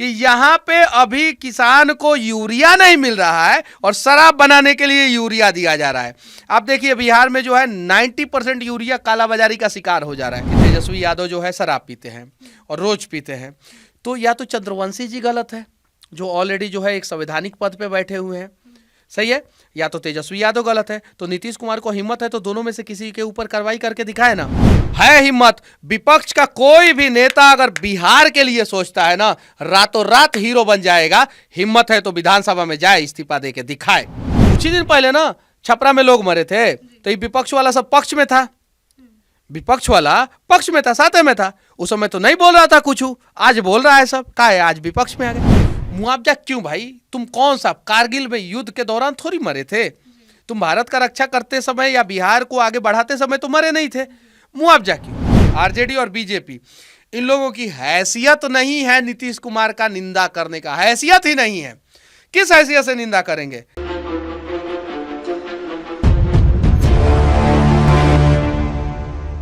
कि यहाँ पे अभी किसान को यूरिया नहीं मिल रहा है और शराब बनाने के लिए यूरिया दिया जा रहा है। आप देखिए बिहार में जो है 90% यूरिया कालाबाजारी का शिकार हो जा रहा है। तेजस्वी यादव जो है शराब पीते हैं और रोज पीते हैं, तो या तो चंद्रवंशी जी गलत है जो ऑलरेडी जो है एक संवैधानिक पद पे बैठे हुए हैं, सही है, या तो तेजस्वी यादव गलत है। तो नीतीश कुमार को हिम्मत है तो दोनों में से किसी के ऊपर कार्रवाई करके दिखाए ना। है हिम्मत, विपक्ष का कोई भी नेता अगर बिहार के लिए सोचता है ना, रातों रात हीरो बन जाएगा। हिम्मत है तो विधानसभा में जाए, इस्तीफा दे के दिखाए। कुछ ही दिन पहले ना छपरा में लोग मरे थे, तो ये विपक्ष वाला सब पक्ष में था, विपक्ष वाला पक्ष में था, साथ में था। उस समय तो नहीं बोल रहा था कुछ, आज बोल रहा है सब। का है आज विपक्ष में आ गए। मुआवजा क्यों भाई? तुम कौन सा कारगिल में युद्ध के दौरान थोड़ी मरे थे, तुम भारत का रक्षा करते समय या बिहार को आगे बढ़ाते समय तो मरे नहीं थे। मुआवजा क्यों? आरजेडी और बीजेपी इन लोगों की हैसियत नहीं है नीतीश कुमार का निंदा करने का, हैसियत ही नहीं है। किस हैसियत से निंदा करेंगे?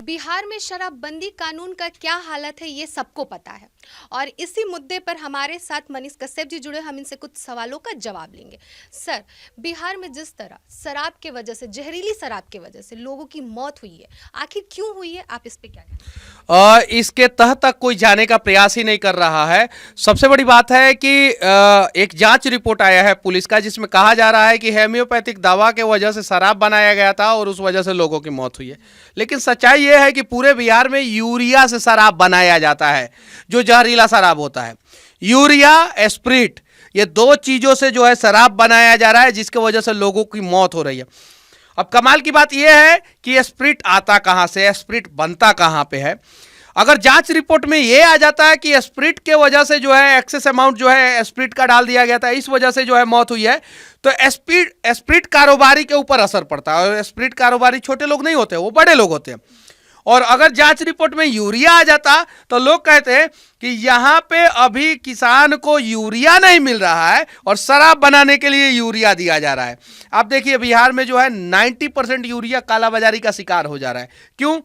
बिहार में शराबबंदी कानून का क्या हालत है ये सबको पता है, और इसी मुद्दे पर हमारे साथ मनीष कश्यप जी जुड़े। हम इनसे कुछ सवालों का जवाब लेंगे। सर, बिहार में जिस तरह शराब के वजह से, जहरीली शराब के वजह से लोगों की मौत हुई है, आखिर क्यों हुई है, आप इस पे क्या कहें? इसके तह तक कोई जाने का प्रयास ही नहीं कर रहा है। सबसे बड़ी बात है कि एक जांच रिपोर्ट आया है पुलिस का, जिसमें कहा जा रहा है कि होम्योपैथिक दवा के वजह से शराब बनाया गया था और उस वजह से लोगों की मौत हुई है। लेकिन सच्चाई यह है कि पूरे बिहार में यूरिया से शराब बनाया जाता है, जो जहरीला शराब होता है। यूरिया, एस्प्रिट, ये दो चीजों से जो है शराब बनाया जा रहा है, जिसकी वजह से लोगों की मौत हो रही है। अब कमाल की बात यह है कि एस्प्रिट आता कहां से, एस्प्रिट बनता कहां पे है। अगर जांच रिपोर्ट में यह आ जाता है कि एस्प्रिट के वजह से जो है एक्सेस अमाउंट जो है एस्प्रिट का डाल दिया गया था, इस वजह से जो है मौत हुई है, तो एस्प्रिट कारोबारी के ऊपर असर पड़ता है। और एस्प्रिट कारोबारी छोटे लोग नहीं होते, वो बड़े लोग होते हैं। और अगर जांच रिपोर्ट में यूरिया आ जाता तो लोग कहते हैं कि यहां पे अभी किसान को यूरिया नहीं मिल रहा है और शराब बनाने के लिए यूरिया दिया जा रहा है। आप देखिए बिहार में जो है 90% यूरिया कालाबाजारी का शिकार हो जा रहा है। क्यों?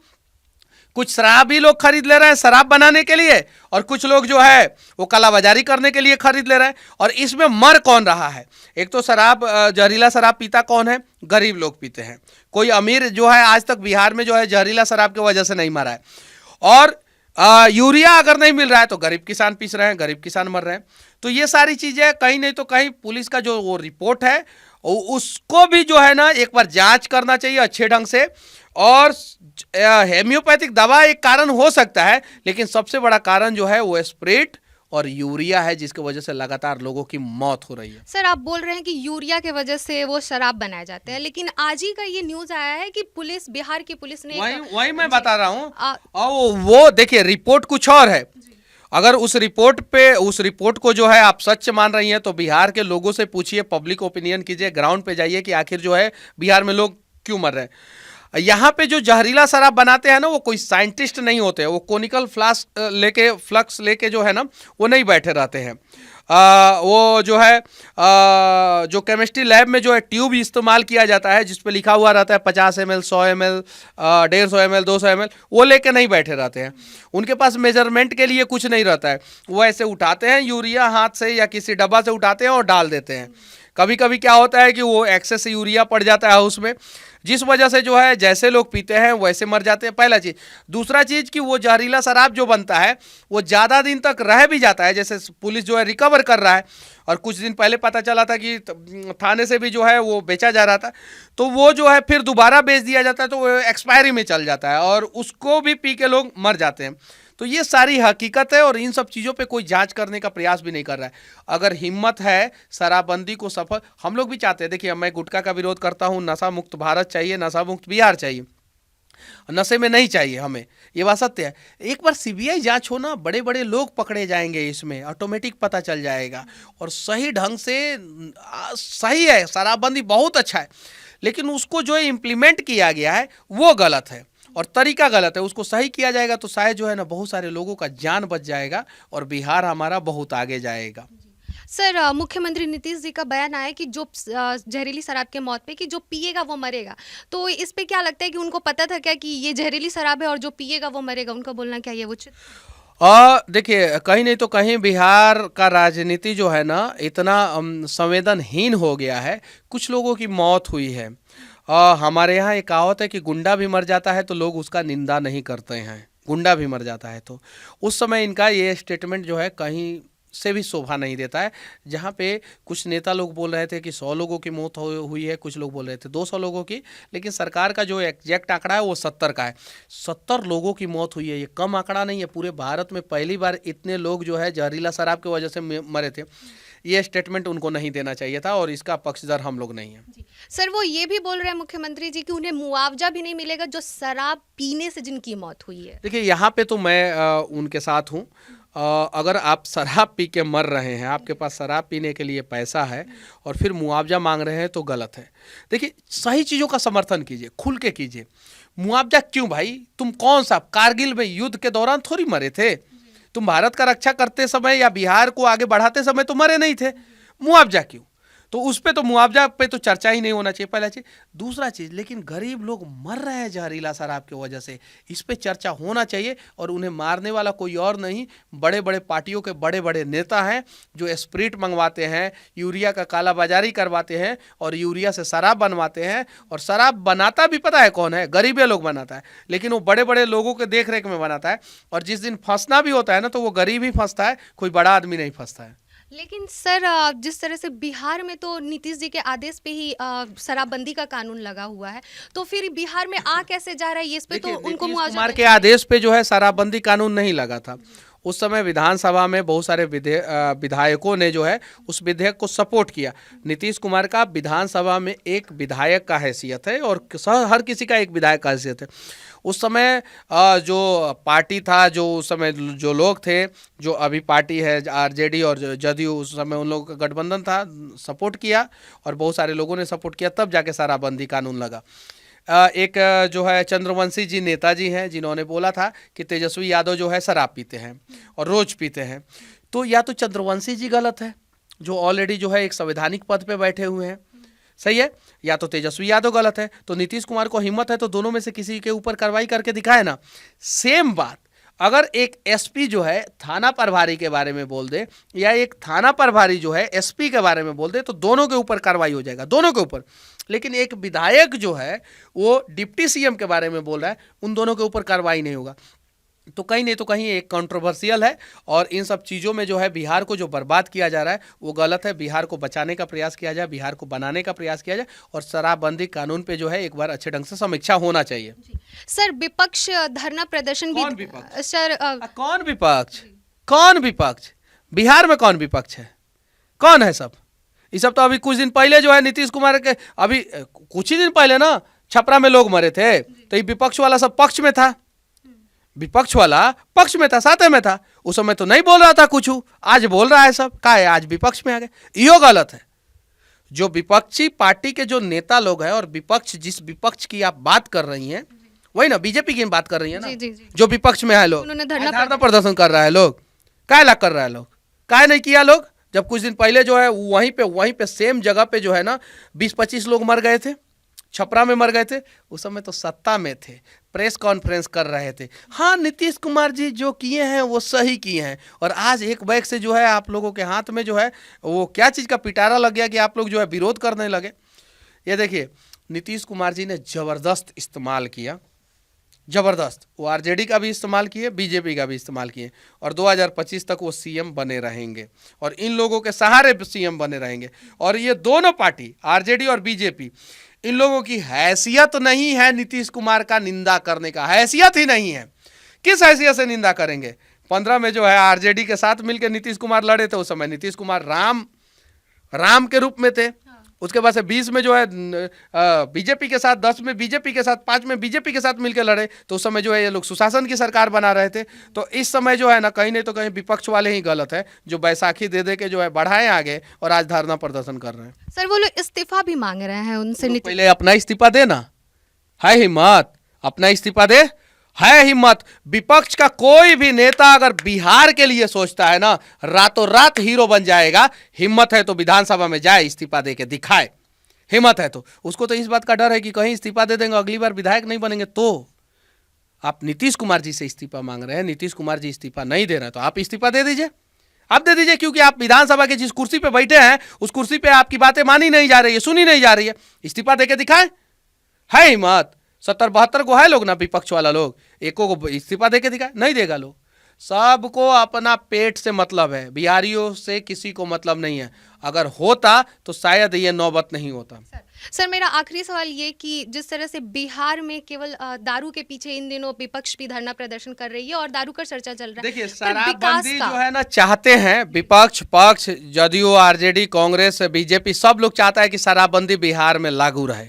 कुछ शराबी लोग खरीद ले रहे हैं शराब बनाने के लिए, और कुछ लोग जो है वो कालाबाजारी करने के लिए खरीद ले रहे हैं। और इसमें मर कौन रहा है? एक तो शराब, जहरीला शराब पीता कौन है? गरीब लोग पीते हैं। कोई अमीर जो है आज तक बिहार में जो है जहरीला शराब की वजह से नहीं मरा है। और यूरिया अगर नहीं मिल रहा है तो गरीब किसान पीस रहे हैं, गरीब किसान मर रहे हैं। तो ये सारी चीजें कहीं नहीं तो कहीं पुलिस का जो वो रिपोर्ट है उसको भी जो है ना एक बार जांच करना चाहिए अच्छे ढंग से। और होम्योपैथिक दवा एक कारण हो सकता है, लेकिन सबसे बड़ा कारण जो है वो एस्प्रिट और यूरिया है, जिसकी वजह से लगातार लोगों की मौत हो रही है। सर, आप बोल रहे हैं कि यूरिया के वजह से वो शराब बनाए जाते हैं, लेकिन आज ही का ये न्यूज आया है कि पुलिस, बिहार की पुलिस ने वही मैं बता रहा हूँ। और वो देखिए रिपोर्ट कुछ और है। अगर उस रिपोर्ट को जो है आप सच मान रही हैं तो बिहार के लोगों से पूछिए, पब्लिक ओपिनियन कीजिए, ग्राउंड पे जाइए कि आखिर जो है बिहार में लोग क्यों मर रहे हैं। यहाँ पे जो जहरीला शराब बनाते हैं ना, वो कोई साइंटिस्ट नहीं होते हैं, वो कोनिकल फ्लक्स लेके जो है ना वो नहीं बैठे रहते हैं। वो जो है जो केमिस्ट्री लैब में जो है ट्यूब इस्तेमाल किया जाता है, जिस पे लिखा हुआ रहता है 50 ml, 100 ml, 150 ml, 200 ml, वो लेके नहीं बैठे रहते हैं। उनके पास मेजरमेंट के लिए कुछ नहीं रहता है। वो ऐसे उठाते हैं यूरिया हाथ से या किसी डब्बा से उठाते हैं और डाल देते हैं। कभी कभी क्या होता है कि वो एक्सेस यूरिया पड़ जाता है उसमें, जिस वजह से जो है जैसे लोग पीते हैं वैसे मर जाते हैं। पहला चीज। दूसरा चीज कि वो जहरीला शराब जो बनता है वो ज़्यादा दिन तक रह भी जाता है। जैसे पुलिस जो है रिकवर कर रहा है, और कुछ दिन पहले पता चला था कि थाने से भी जो है वो बेचा जा रहा था, तो वो जो है फिर दोबारा बेच दिया जाता है, तो वो एक्सपायरी में चल जाता है और उसको भी पी के लोग मर जाते हैं। तो ये सारी हकीकत है और इन सब चीज़ों पे कोई जांच करने का प्रयास भी नहीं कर रहा है। अगर हिम्मत है शराबबंदी को सफल, हम लोग भी चाहते हैं। देखिए मैं गुटखा का विरोध करता हूँ, नशा मुक्त भारत चाहिए, नशा मुक्त बिहार चाहिए, नशे में नहीं चाहिए हमें, ये बात सत्य है। एक बार सीबीआई जांच हो ना, बड़े बड़े लोग पकड़े जाएंगे, इसमें ऑटोमेटिक पता चल जाएगा और सही ढंग से। सही है शराबबंदी बहुत अच्छा है, लेकिन उसको जो इम्प्लीमेंट किया गया है वो गलत है और तरीका गलत है। उसको सही किया जाएगा तो शायद जो है ना बहुत सारे लोगों का जान बच जाएगा और बिहार हमारा बहुत आगे जाएगा। सर, मुख्यमंत्री नीतीश जी का बयान आया कि जो जहरीली शराब के मौत पे कि जो पिएगा वो मरेगा, तो इस पे क्या लगता है कि उनको पता था क्या कि ये जहरीली शराब है और जो पिएगा वो मरेगा? उनका बोलना क्या ये उचित? देखिए कहीं नहीं तो कहीं बिहार का राजनीति जो है ना इतना संवेदनहीन हो गया है। कुछ लोगों की मौत हुई है। हमारे यहाँ एक कहावत है कि गुंडा भी मर जाता है तो लोग उसका निंदा नहीं करते हैं, गुंडा भी मर जाता है तो। उस समय इनका ये स्टेटमेंट जो है कहीं से भी शोभा नहीं देता है। जहाँ पे कुछ नेता लोग बोल रहे थे कि 100 लोगों की मौत हुई है, कुछ लोग बोल रहे थे 200 लोगों की, लेकिन सरकार का जो एग्जैक्ट आंकड़ा है वो 70 का है। 70 लोगों की मौत हुई है, ये कम आंकड़ा नहीं है। पूरे भारत में पहली बार इतने लोग जो है जहरीला शराब की वजह से मरे थे। ये स्टेटमेंट उनको नहीं देना चाहिए था और इसका पक्षधर हम लोग नहीं हैं। सर वो ये भी बोल रहे हैं मुख्यमंत्री जी कि उन्हें मुआवजा भी नहीं मिलेगा जो शराब पीने से जिनकी मौत हुई है। देखिए यहाँ पे तो मैं उनके साथ हूँ। अगर आप शराब पी के मर रहे हैं, आपके पास शराब पीने के लिए पैसा है और फिर मुआवजा मांग रहे हैं तो गलत है। देखिए सही चीज़ों का समर्थन कीजिए, खुल के कीजिए। मुआवजा क्यों भाई? तुम कौन सा कारगिल में युद्ध के दौरान थोड़ी मरे थे? तुम भारत का रक्षा करते समय या बिहार को आगे बढ़ाते समय तो मरे नहीं थे। मुआवजा क्यों? तो उस पे तो मुआवजा पे तो चर्चा ही नहीं होना चाहिए, पहला चीज। दूसरा चीज, लेकिन गरीब लोग मर रहे हैं जहरीला शराब की वजह से, इस पे चर्चा होना चाहिए। और उन्हें मारने वाला कोई और नहीं, बड़े बड़े पार्टियों के बड़े बड़े नेता हैं जो स्प्रिट मंगवाते हैं, यूरिया का कालाबाजारी करवाते हैं और यूरिया से शराब बनवाते हैं। और शराब बनाता भी पता है कौन है? गरीबे लोग बनाता है, लेकिन वो बड़े बड़े लोगों के देख रेख में बनाता है। और जिस दिन फंसना भी होता है ना तो वो गरीब ही फंसता है, कोई बड़ा आदमी नहीं फंसता है। लेकिन सर जिस तरह से बिहार में तो नीतीश जी के आदेश पे ही शराबबंदी का कानून लगा हुआ है, तो फिर बिहार में आ कैसे जा रहा है ये? इस पे तो उनको नीतीश कुमार के आदेश पे जो है शराबबंदी कानून नहीं लगा था। उस समय विधानसभा में बहुत सारे विधायकों ने जो है उस विधेयक को सपोर्ट किया। नीतीश कुमार का विधानसभा में एक विधायक का हैसियत है और हर किसी का एक विधायक का हैसियत है। उस समय जो पार्टी था, जो उस समय जो लोग थे, जो अभी पार्टी है आरजेडी और जदयू, उस समय उन लोगों का गठबंधन था, सपोर्ट किया और बहुत सारे लोगों ने सपोर्ट किया, तब जाके शराबबंदी कानून लगा। एक जो है चंद्रवंशी जी नेताजी हैं जिन्होंने बोला था कि तेजस्वी यादव जो है शराब पीते हैं और रोज पीते हैं। तो या तो चंद्रवंशी जी गलत है जो ऑलरेडी जो है एक संवैधानिक पद पे बैठे हुए हैं, सही है, या तो तेजस्वी यादव गलत है। तो नीतीश कुमार को हिम्मत है तो दोनों में से किसी के ऊपर कार्रवाई करके दिखाए ना। सेम बात अगर एक एसपी जो है थाना प्रभारी के बारे में बोल दे या एक थाना प्रभारी जो है एसपी के बारे में बोल दे तो दोनों के ऊपर कार्रवाई हो जाएगा, दोनों के ऊपर। लेकिन एक विधायक जो है वो डिप्टी सीएम के बारे में बोल रहा है, उन दोनों के ऊपर कार्रवाई नहीं होगा। तो कहीं नहीं तो कहीं एक कंट्रोवर्शियल है और इन सब चीज़ों में जो है बिहार को जो बर्बाद किया जा रहा है वो गलत है। बिहार को बचाने का प्रयास किया जाए, बिहार को बनाने का प्रयास किया जाए और शराबबंदी कानून पे जो है एक बार अच्छे ढंग से समीक्षा होना चाहिए। सर विपक्ष धरना प्रदर्शन भी कौन विपक्ष? सर कौन विपक्ष? कौन विपक्ष? बिहार में कौन विपक्ष है? कौन है सब? ये सब तो अभी कुछ दिन पहले जो है नीतीश कुमार के, अभी कुछ ही दिन पहले ना छपरा में लोग मरे थे, तो ये विपक्ष वाला सब पक्ष में था, विपक्ष वाला पक्ष में था, साथ में था। उस समय तो नहीं बोल रहा था कुछ, आज बोल रहा है सब, का है आज विपक्ष में आ गए। यो गलत है। जो विपक्षी पार्टी के जो नेता लोग हैं और विपक्ष, जिस विपक्ष की आप बात कर रही हैं वही ना बीजेपी की बात कर रही है ना, जी। जो विपक्ष में है लोग, उन्होंने धरना प्रदर्शन कर रहा है लोग, काय ला कर रहा है लोग, काय नहीं किया लोग? जब कुछ दिन पहले जो है वहीं पे सेम जगह पे जो है ना 20-25 लोग मर गए थे, छपरा में मर गए थे। उस समय तो सत्ता में थे, प्रेस कॉन्फ्रेंस कर रहे थे। हाँ, नीतीश कुमार जी जो किए हैं वो सही किए हैं। और आज एक बैग से जो है आप लोगों के हाथ में जो है वो क्या चीज़ का पिटारा लग गया कि आप लोग जो है विरोध करने लगे। ये देखिए नीतीश कुमार जी ने ज़बरदस्त इस्तेमाल किया, ज़बरदस्त। वो आरजेडी का भी इस्तेमाल किए, बीजेपी का भी इस्तेमाल किए और 2025 तक वो सीएम बने रहेंगे और इन लोगों के सहारे सीएम बने रहेंगे। और ये दोनों पार्टी आरजेडी और बीजेपी, इन लोगों की हैसियत नहीं है नीतीश कुमार का निंदा करने का, हैसियत ही नहीं है। किस हैसियत से निंदा करेंगे? 15 में जो है आरजेडी के साथ मिलकर नीतीश कुमार लड़े थे, उस समय नीतीश कुमार राम के रूप में थे। उसके बाद से 20 में जो है बीजेपी के साथ, 10 में बीजेपी के साथ, 5 में बीजेपी के साथ मिलकर लड़े, तो उस समय जो है ये लोग सुशासन की सरकार बना रहे थे। तो इस समय जो है ना कहीं नहीं तो कहीं विपक्ष वाले ही गलत है जो बैसाखी दे के जो है बढ़ाए आगे और आज धरना प्रदर्शन कर रहे हैं। सर वो लोग इस्तीफा भी मांग रहे हैं उनसे। पहले अपना इस्तीफा देना है, हिम्मत अपना इस्तीफा दे, है हिम्मत। विपक्ष का कोई भी नेता अगर बिहार के लिए सोचता है ना रातों रात हीरो बन जाएगा। हिम्मत है तो विधानसभा में जाए, इस्तीफा दे के दिखाए। हिम्मत है तो उसको तो इस बात का डर है कि कहीं इस्तीफा दे देंगे अगली बार विधायक नहीं बनेंगे तो आप नीतीश कुमार जी से इस्तीफा मांग रहे हैं, नीतीश कुमार जी इस्तीफा नहीं दे रहे हैं, तो आप इस्तीफा दे दीजिए। आप दे दीजिए, क्योंकि आप विधानसभा के जिस कुर्सी पे बैठे हैं उस कुर्सी पे आपकी बातें मानी नहीं जा रही है, सुनी नहीं जा रही है। इस्तीफा देके दिखाएं। है हिम्मत? 70-72 को है लोग ना, विपक्ष वाला लोग, एको को इस्तीफा देके दिखाए, नहीं देगा लोग। सबको अपना पेट से मतलब है, बिहारियों से किसी को मतलब नहीं है। अगर होता तो शायद ये नौबत नहीं होता। सर मेरा आखिरी सवाल ये कि जिस तरह से बिहार में केवल दारू के पीछे इन दिनों विपक्ष भी धरना प्रदर्शन कर रही है और दारू का चर्चा चल रहा है। देखिए, शराबबंदी जो है ना, चाहते हैं विपक्ष पक्ष, जदयू, आरजेडी, कांग्रेस, बीजेपी, सब लोग चाहता है कि शराबबंदी बिहार में लागू रहे।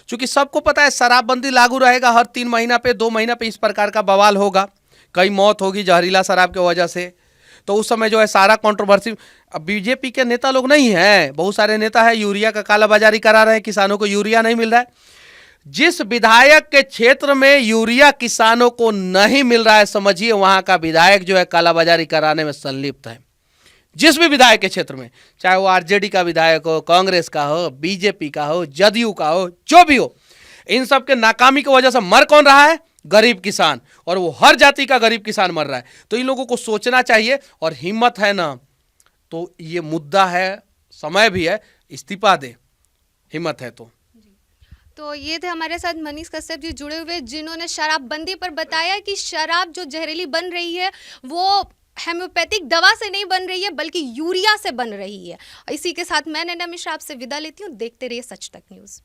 क्योंकि सबको पता है शराबबंदी लागू रहेगा, हर 3 महीना पे 2 महीना पे इस प्रकार का बवाल होगा, कई मौत होगी जहरीला शराब की वजह से। तो उस समय जो है सारा कंट्रोवर्सी, अब बीजेपी के नेता लोग नहीं हैं, बहुत सारे नेता है यूरिया का कालाबाजारी करा रहे हैं, किसानों को यूरिया नहीं मिल रहा है। जिस विधायक के क्षेत्र में यूरिया किसानों को नहीं मिल रहा है, समझिए वहां का विधायक जो है कालाबाजारी कराने में संलिप्त है। जिस भी विधायक के क्षेत्र में, चाहे वो आरजेडी का विधायक हो, कांग्रेस का हो, बीजेपी का हो, जदयू का हो, जो भी हो, इन सब के नाकामी की वजह से मर कौन रहा है? गरीब किसान, और वो हर जाति का गरीब किसान मर रहा है। तो इन लोगों को सोचना चाहिए, और हिम्मत है ना तो ये मुद्दा है, समय भी है, इस्तीफा दे, हिम्मत है तो ये थे हमारे साथ मनीष कश्यप जी जुड़े हुए, जिन्होंने शराबबंदी पर बताया कि शराब जो जहरीली बन रही है वो होम्योपैथिक दवा से नहीं बन रही है बल्कि यूरिया से बन रही है। इसी के साथ मैं नैना मिश्रा आपसे विदा लेती हूँ। देखते रहिए सच तक न्यूज़।